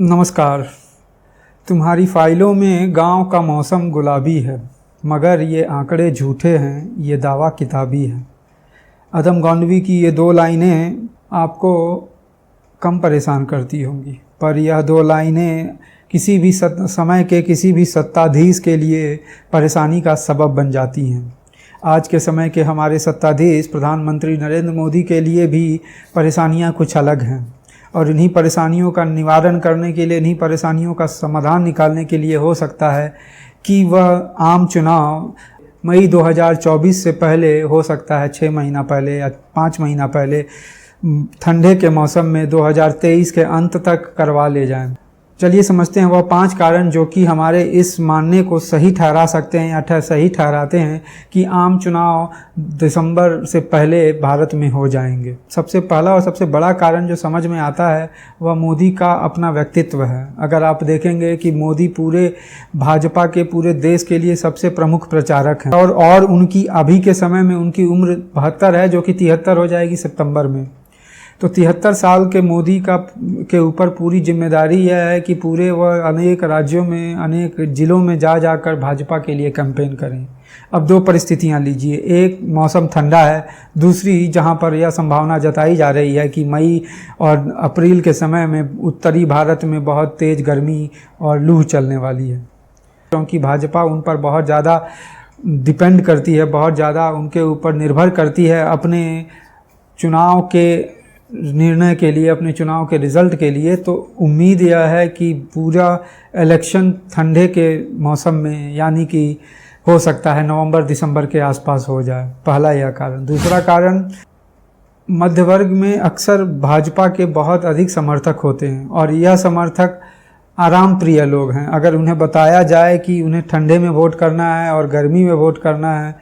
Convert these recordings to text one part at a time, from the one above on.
नमस्कार। तुम्हारी फाइलों में गांव का मौसम गुलाबी है, मगर ये आंकड़े झूठे हैं, ये दावा किताबी है। अदम गौंडवी की ये दो लाइनें आपको कम परेशान करती होंगी, पर यह दो लाइनें किसी भी समय के किसी भी सत्ताधीश के लिए परेशानी का सबब बन जाती हैं। आज के समय के हमारे सत्ताधीश प्रधानमंत्री नरेंद्र मोदी के लिए भी परेशानियां कुछ अलग हैं, और इन्हीं परेशानियों का निवारण करने के लिए, इन्हीं परेशानियों का समाधान निकालने के लिए हो सकता है कि वह आम चुनाव मई 2024 से पहले, हो सकता है 6 महीना पहले या 5 महीना पहले, ठंडे के मौसम में 2023 के अंत तक करवा ले जाएं। चलिए समझते हैं वह 5 कारण जो कि हमारे इस मानने को सही ठहरा सकते हैं या सही ठहराते हैं कि आम चुनाव दिसंबर से पहले भारत में हो जाएंगे। सबसे पहला और सबसे बड़ा कारण जो समझ में आता है वह मोदी का अपना व्यक्तित्व है। अगर आप देखेंगे कि मोदी पूरे भाजपा के पूरे देश के लिए सबसे प्रमुख प्रचारक हैं, और उनकी अभी के समय में उनकी उम्र 72 है, जो कि 73 हो जाएगी सितंबर में। तो 73 साल के मोदी के ऊपर पूरी जिम्मेदारी यह है कि पूरे वह अनेक राज्यों में, अनेक ज़िलों में जाकर भाजपा के लिए कैंपेन करें। अब 2 परिस्थितियां लीजिए, एक मौसम ठंडा है, दूसरी जहां पर यह संभावना जताई जा रही है कि मई और अप्रैल के समय में उत्तरी भारत में बहुत तेज़ गर्मी और लू चलने वाली है, क्योंकि भाजपा उन पर बहुत ज़्यादा डिपेंड करती है, बहुत ज़्यादा उनके ऊपर निर्भर करती है अपने चुनाव के निर्णय के लिए, अपने चुनाव के रिज़ल्ट के लिए। तो उम्मीद यह है कि पूरा इलेक्शन ठंडे के मौसम में, यानी कि हो सकता है नवंबर दिसंबर के आसपास हो जाए। पहला यह कारण। दूसरा कारण, मध्य वर्ग में अक्सर भाजपा के बहुत अधिक समर्थक होते हैं, और यह समर्थक आराम प्रिय लोग हैं। अगर उन्हें बताया जाए कि उन्हें ठंडे में वोट करना है और गर्मी में वोट करना है,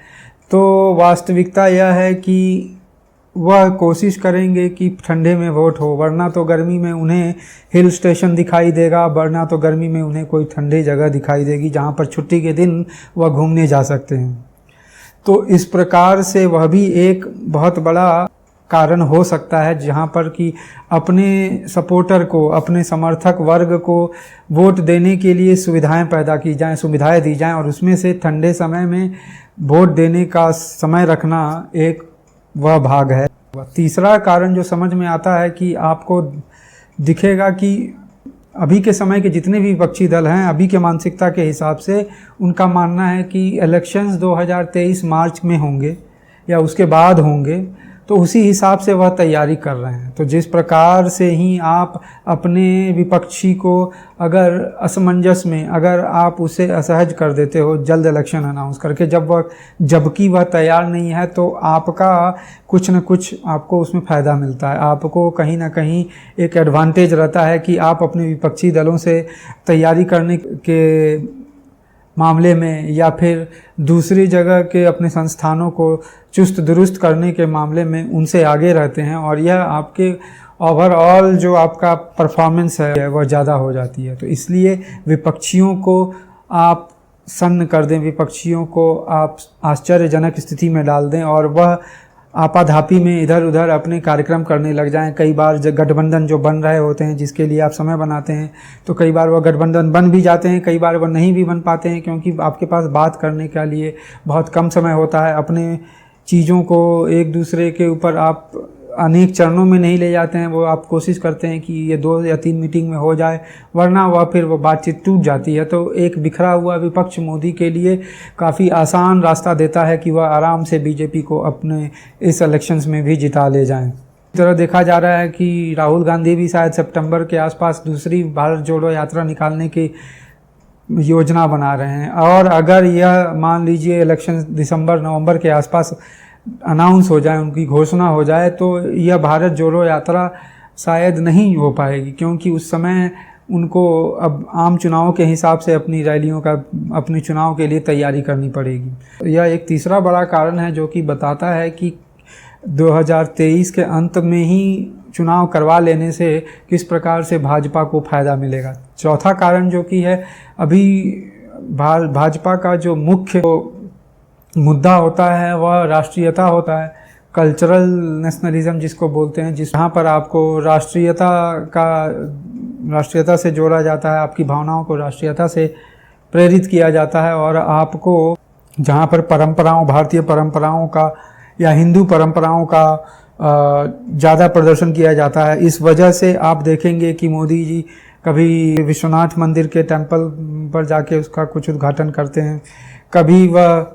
तो वास्तविकता यह है कि वह कोशिश करेंगे कि ठंडे में वोट हो, वरना तो गर्मी में उन्हें हिल स्टेशन दिखाई देगा, वरना तो गर्मी में उन्हें कोई ठंडी जगह दिखाई देगी जहां पर छुट्टी के दिन वह घूमने जा सकते हैं। तो इस प्रकार से वह भी एक बहुत बड़ा कारण हो सकता है जहां पर कि अपने सपोर्टर को, अपने समर्थक वर्ग को वोट देने के लिए सुविधाएं पैदा की जाएं, सुविधाएं दी जाएं, और उसमें से ठंडे समय में वोट देने का समय रखना एक वह भाग है। तीसरा कारण जो समझ में आता है कि आपको दिखेगा कि अभी के समय के जितने भी विपक्षी दल हैं, अभी के मानसिकता के हिसाब से उनका मानना है कि इलेक्शंस 2023 मार्च में होंगे या उसके बाद होंगे, तो उसी हिसाब से वह तैयारी कर रहे हैं। तो जिस प्रकार से ही आप अपने विपक्षी को अगर असमंजस में, अगर आप उसे असहज कर देते हो जल्द इलेक्शन अनाउंस करके, जबकि वह तैयार नहीं है, तो आपका कुछ न कुछ आपको उसमें फ़ायदा मिलता है। आपको कहीं ना कहीं एक एडवांटेज रहता है कि आप अपने विपक्षी दलों से तैयारी करने के मामले में, या फिर दूसरी जगह के अपने संस्थानों को चुस्त दुरुस्त करने के मामले में उनसे आगे रहते हैं, और यह आपके ओवरऑल जो आपका परफॉर्मेंस है वह ज़्यादा हो जाती है। तो इसलिए विपक्षियों को आप सन्न कर दें, विपक्षियों को आप आश्चर्यजनक स्थिति में डाल दें, और वह आपाधापी में इधर उधर अपने कार्यक्रम करने लग जाएं। कई बार गठबंधन जो बन रहे होते हैं, जिसके लिए आप समय बनाते हैं, तो कई बार वह गठबंधन बन भी जाते हैं, कई बार वह नहीं भी बन पाते हैं, क्योंकि आपके पास बात करने के लिए बहुत कम समय होता है। अपने चीज़ों को एक दूसरे के ऊपर आप अनेक चरणों में नहीं ले जाते हैं, वो आप कोशिश करते हैं कि ये 2 या 3 मीटिंग में हो जाए, वरना वह फिर वो बातचीत टूट जाती है। तो एक बिखरा हुआ विपक्ष मोदी के लिए काफ़ी आसान रास्ता देता है कि वह आराम से बीजेपी को अपने इस इलेक्शंस में भी जिता ले जाएं। इस तरह देखा जा रहा है कि राहुल गांधी भी शायद सितंबर के आसपास दूसरी भारत जोड़ो यात्रा निकालने की योजना बना रहे हैं, और अगर यह मान लीजिए इलेक्शन दिसंबर नवंबर के आसपास अनाउंस हो जाए, उनकी घोषणा हो जाए, तो यह भारत जोड़ो यात्रा शायद नहीं हो पाएगी, क्योंकि उस समय उनको अब आम चुनाव के हिसाब से अपनी रैलियों का, अपने चुनाव के लिए तैयारी करनी पड़ेगी। यह एक तीसरा बड़ा कारण है जो कि बताता है कि 2023 के अंत में ही चुनाव करवा लेने से किस प्रकार से भाजपा को फ़ायदा मिलेगा। चौथा कारण जो कि है, अभी भाजपा का जो मुख्य मुद्दा होता है वह राष्ट्रीयता होता है, कल्चरल नेशनलिज्म जिसको बोलते हैं, जहाँ पर आपको राष्ट्रीयता का राष्ट्रीयता से जोड़ा जाता है, आपकी भावनाओं को राष्ट्रीयता से प्रेरित किया जाता है और आपको जहाँ पर परंपराओं, भारतीय परंपराओं का या हिंदू परंपराओं का ज़्यादा प्रदर्शन किया जाता है। इस वजह से आप देखेंगे कि मोदी जी कभी विश्वनाथ मंदिर के टेंपल पर जाके उसका कुछ उद्घाटन करते हैं, कभी वह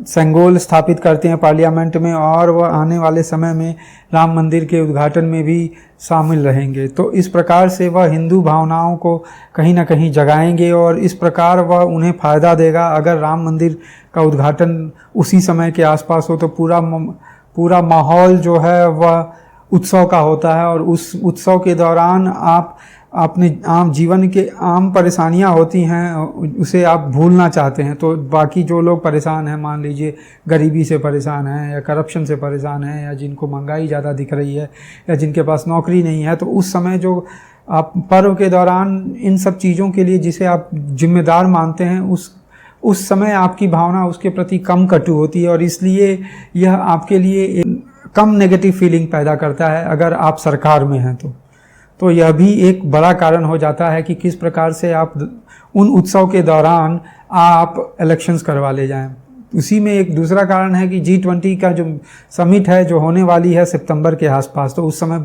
सेंगोल स्थापित करते हैं पार्लियामेंट में, और वह आने वाले समय में राम मंदिर के उद्घाटन में भी शामिल रहेंगे। तो इस प्रकार से वह हिंदू भावनाओं को कहीं ना कहीं जगाएंगे और इस प्रकार वह उन्हें फ़ायदा देगा। अगर राम मंदिर का उद्घाटन उसी समय के आसपास हो तो पूरा माहौल जो है वह उत्सव का होता है और उस उत्सव के दौरान आप अपने आम जीवन के आम परेशानियां होती हैं उसे आप भूलना चाहते हैं। तो बाकी जो लोग परेशान हैं, मान लीजिए गरीबी से परेशान हैं या करप्शन से परेशान हैं या जिनको महंगाई ज़्यादा दिख रही है या जिनके पास नौकरी नहीं है, तो उस समय जो आप पर्व के दौरान इन सब चीज़ों के लिए जिसे आप जिम्मेदार मानते हैं उस समय आपकी भावना उसके प्रति कम कटु होती है और इसलिए यह आपके लिए एक कम नेगेटिव फीलिंग पैदा करता है अगर आप सरकार में हैं तो यह भी एक बड़ा कारण हो जाता है कि किस प्रकार से आप उन उत्सव के दौरान आप इलेक्शंस करवा ले जाएं। उसी में एक दूसरा कारण है कि G20 का जो समिट है जो होने वाली है सितंबर के आसपास, तो उस समय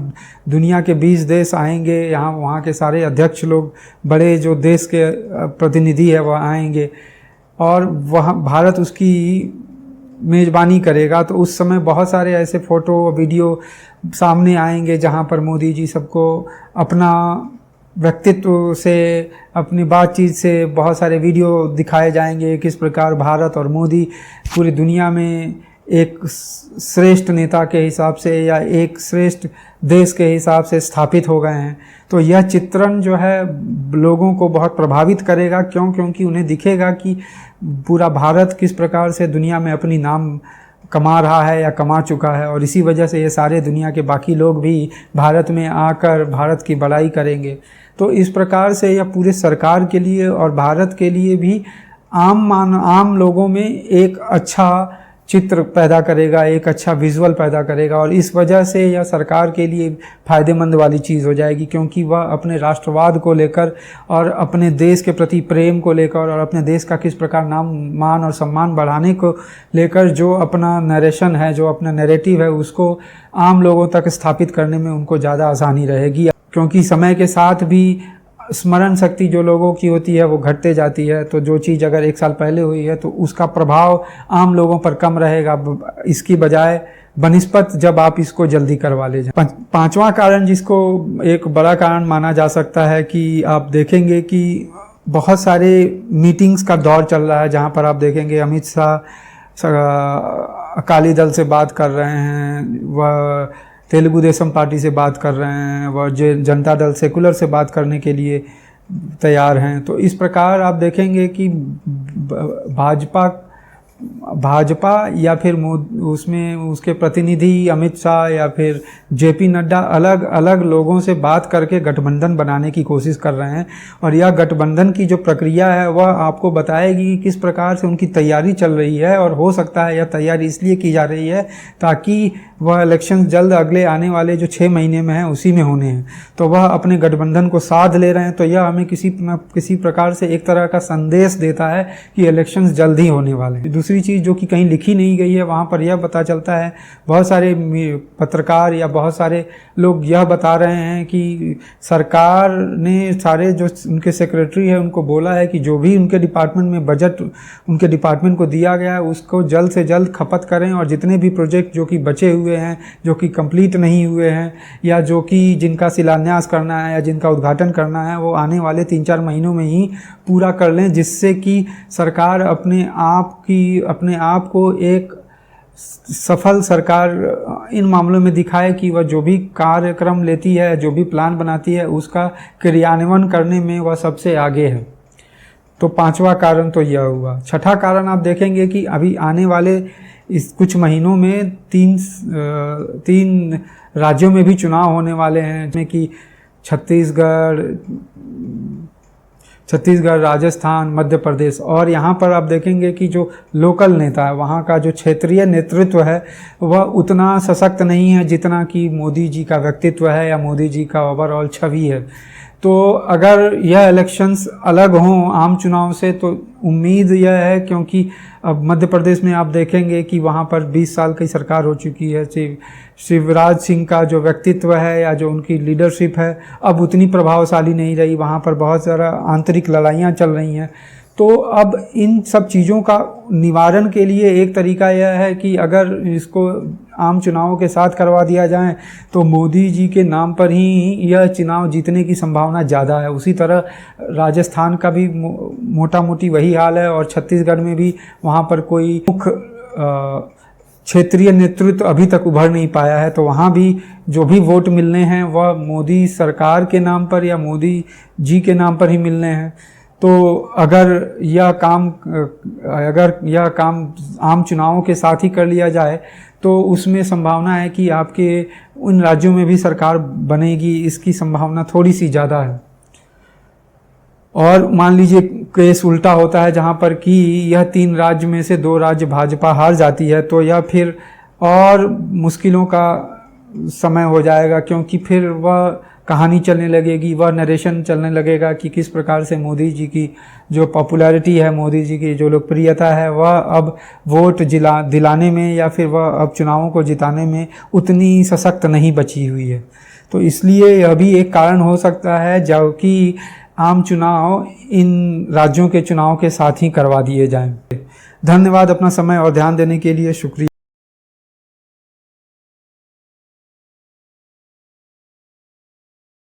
दुनिया के 20 देश आएंगे, यहाँ वहाँ के सारे अध्यक्ष लोग, बड़े जो देश के प्रतिनिधि है वह आएंगे और वह भारत उसकी मेज़बानी करेगा। तो उस समय बहुत सारे ऐसे फ़ोटो वीडियो सामने आएंगे जहां पर मोदी जी सबको अपना व्यक्तित्व से, अपनी बातचीत से बहुत सारे वीडियो दिखाए जाएंगे, किस प्रकार भारत और मोदी पूरी दुनिया में एक श्रेष्ठ नेता के हिसाब से या एक श्रेष्ठ देश के हिसाब से स्थापित हो गए हैं। तो यह चित्रण जो है लोगों को बहुत प्रभावित करेगा, क्योंकि उन्हें दिखेगा कि पूरा भारत किस प्रकार से दुनिया में अपनी नाम कमा रहा है या कमा चुका है और इसी वजह से ये सारे दुनिया के बाकी लोग भी भारत में आकर भारत की बड़ाई करेंगे। तो इस प्रकार से यह पूरे सरकार के लिए और भारत के लिए भी आम लोगों में एक अच्छा चित्र पैदा करेगा, एक अच्छा विजुअल पैदा करेगा और इस वजह से यह सरकार के लिए फ़ायदेमंद वाली चीज़ हो जाएगी, क्योंकि वह अपने राष्ट्रवाद को लेकर और अपने देश के प्रति प्रेम को लेकर और अपने देश का किस प्रकार नाम, मान और सम्मान बढ़ाने को लेकर जो अपना नरेशन है, जो अपना नैरेटिव है, उसको आम लोगों तक स्थापित करने में उनको ज़्यादा आसानी रहेगी। क्योंकि समय के साथ भी स्मरण शक्ति जो लोगों की होती है वो घटते जाती है, तो जो चीज़ अगर 1 साल पहले हुई है तो उसका प्रभाव आम लोगों पर कम रहेगा, इसकी बजाय बनिस्पत जब आप इसको जल्दी करवा ले जाए। पांचवा कारण जिसको एक बड़ा कारण माना जा सकता है कि आप देखेंगे कि बहुत सारे मीटिंग्स का दौर चल रहा है जहां पर आप देखेंगे अमित शाह अकाली दल से बात कर रहे हैं, वह तेलुगु देशम पार्टी से बात कर रहे हैं, वह जनता दल सेकुलर से बात करने के लिए तैयार हैं। तो इस प्रकार आप देखेंगे कि भाजपा या फिर उसमें उसके प्रतिनिधि अमित शाह या फिर जेपी नड्डा अलग अलग लोगों से बात करके गठबंधन बनाने की कोशिश कर रहे हैं और यह गठबंधन की जो प्रक्रिया है वह आपको बताएगी कि किस प्रकार से उनकी तैयारी चल रही है और हो सकता है यह तैयारी इसलिए की जा रही है ताकि वह इलेक्शन जल्द अगले आने वाले जो 6 महीने में है उसी में होने हैं, तो वह अपने गठबंधन को साध ले रहे हैं। तो यह हमें किसी प्रकार से एक तरह का संदेश देता है कि इलेक्शंस जल्द ही होने वाले हैं। दूसरी चीज़ जो कि कहीं लिखी नहीं गई है वहाँ पर यह पता चलता है, बहुत सारे पत्रकार या बहुत सारे लोग यह बता रहे हैं कि सरकार ने सारे जो उनके सेक्रेटरी है उनको बोला है कि जो भी उनके डिपार्टमेंट में बजट उनके डिपार्टमेंट को दिया गया है उसको जल्द से जल्द खपत करें और जितने भी प्रोजेक्ट जो कि बचे हुए हैं, जो कि कंप्लीट नहीं हुए हैं या जो कि जिनका शिलान्यास करना है या जिनका उद्घाटन करना है वो आने वाले 3-4 महीनों में ही पूरा कर लें, जिससे कि सरकार अपने आप को एक सफल सरकार इन मामलों में दिखाए कि वह जो भी कार्यक्रम लेती है, जो भी प्लान बनाती है, उसका क्रियान्वयन करने में वह सबसे आगे है। तो 5वां कारण तो यह हुआ। 6ठा कारण आप देखेंगे कि अभी आने वाले इस कुछ महीनों में तीन राज्यों में भी चुनाव होने वाले हैं, जिसमें कि छत्तीसगढ़, राजस्थान, मध्य प्रदेश। और यहाँ पर आप देखेंगे कि जो लोकल नेता है, वहाँ का जो क्षेत्रीय नेतृत्व है वह उतना सशक्त नहीं है जितना कि मोदी जी का व्यक्तित्व है या मोदी जी का ओवरऑल छवि है। तो अगर यह इलेक्शंस अलग हों आम चुनाव से तो उम्मीद यह है, क्योंकि अब मध्य प्रदेश में आप देखेंगे कि वहाँ पर 20 साल की सरकार हो चुकी है। शिवराज सिंह का जो व्यक्तित्व है या जो उनकी लीडरशिप है अब उतनी प्रभावशाली नहीं रही, वहाँ पर बहुत सारा आंतरिक लड़ाइयाँ चल रही हैं। तो अब इन सब चीज़ों का निवारण के लिए एक तरीका यह है कि अगर इसको आम चुनावों के साथ करवा दिया जाए तो मोदी जी के नाम पर ही यह चुनाव जीतने की संभावना ज़्यादा है। उसी तरह राजस्थान का भी मोटा मोटी वही हाल है, और छत्तीसगढ़ में भी वहाँ पर कोई मुख्य क्षेत्रीय नेतृत्व अभी तक उभर नहीं पाया है। तो वहाँ भी जो भी वोट मिलने हैं वह मोदी सरकार के नाम पर या मोदी जी के नाम पर ही मिलने हैं। तो अगर यह काम आम चुनावों के साथ ही कर लिया जाए तो उसमें संभावना है कि आपके उन राज्यों में भी सरकार बनेगी, इसकी संभावना थोड़ी सी ज़्यादा है। और मान लीजिए केस उल्टा होता है जहां पर कि यह 3 राज्य में से 2 राज्य भाजपा हार जाती है, तो यह फिर और मुश्किलों का समय हो जाएगा, क्योंकि फिर वह कहानी चलने लगेगी, वह नरेशन चलने लगेगा कि किस प्रकार से मोदी जी की जो पॉपुलैरिटी है, मोदी जी की जो लोकप्रियता है, वह अब वोट दिलाने में या फिर वह अब चुनावों को जिताने में उतनी सशक्त नहीं बची हुई है। तो इसलिए यह भी एक कारण हो सकता है जो कि आम चुनाव इन राज्यों के चुनाव के साथ ही करवा दिए जाएं। धन्यवाद अपना समय और ध्यान देने के लिए, शुक्रिया।